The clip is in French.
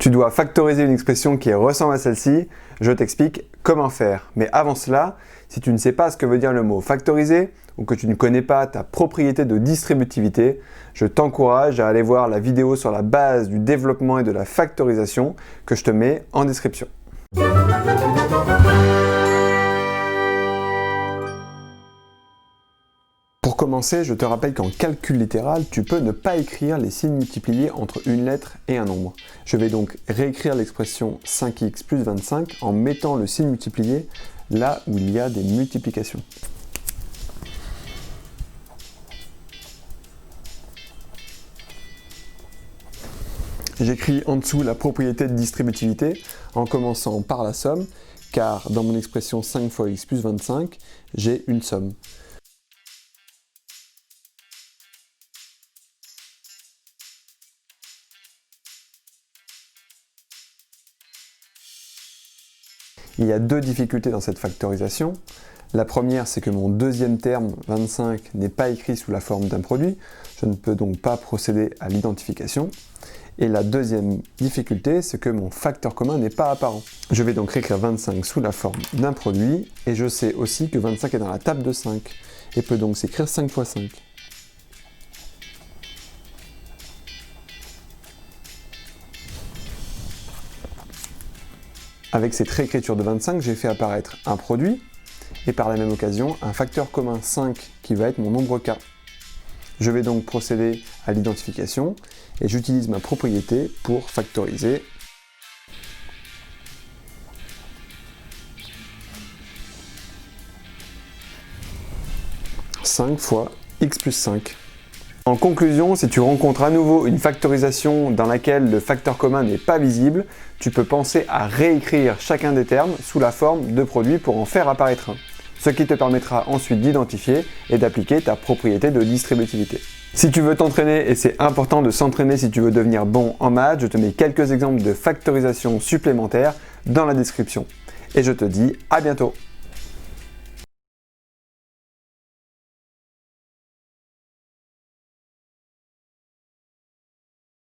Tu dois factoriser une expression qui ressemble à celle-ci. Je t'explique comment faire. Mais avant cela, si tu ne sais pas ce que veut dire le mot factoriser ou que tu ne connais pas ta propriété de distributivité, je t'encourage à aller voir la vidéo sur la base du développement et de la factorisation que je te mets en description. Pour commencer, je te rappelle qu'en calcul littéral, tu peux ne pas écrire les signes multipliés entre une lettre et un nombre. Je vais donc réécrire l'expression 5x plus 25 en mettant le signe multiplié là où il y a des multiplications. J'écris en dessous la propriété de distributivité en commençant par la somme, car dans mon expression 5 fois x plus 25, j'ai une somme. Il y a deux difficultés dans cette factorisation. La première, c'est que mon deuxième terme, 25, n'est pas écrit sous la forme d'un produit. Je ne peux donc pas procéder à l'identification. Et la deuxième difficulté, c'est que mon facteur commun n'est pas apparent. Je vais donc réécrire 25 sous la forme d'un produit, et je sais aussi que 25 est dans la table de 5, et peut donc s'écrire 5 fois 5. Avec cette réécriture de 25, j'ai fait apparaître un produit, et par la même occasion, un facteur commun 5 qui va être mon nombre k. Je vais donc procéder à l'identification, et j'utilise ma propriété pour factoriser. « 5 fois x plus 5 ». En conclusion, si tu rencontres à nouveau une factorisation dans laquelle le facteur commun n'est pas visible, tu peux penser à réécrire chacun des termes sous la forme de produit pour en faire apparaître un, ce qui te permettra ensuite d'identifier et d'appliquer ta propriété de distributivité. Si tu veux t'entraîner, et c'est important de s'entraîner si tu veux devenir bon en maths, je te mets quelques exemples de factorisation supplémentaires dans la description. Et je te dis à bientôt.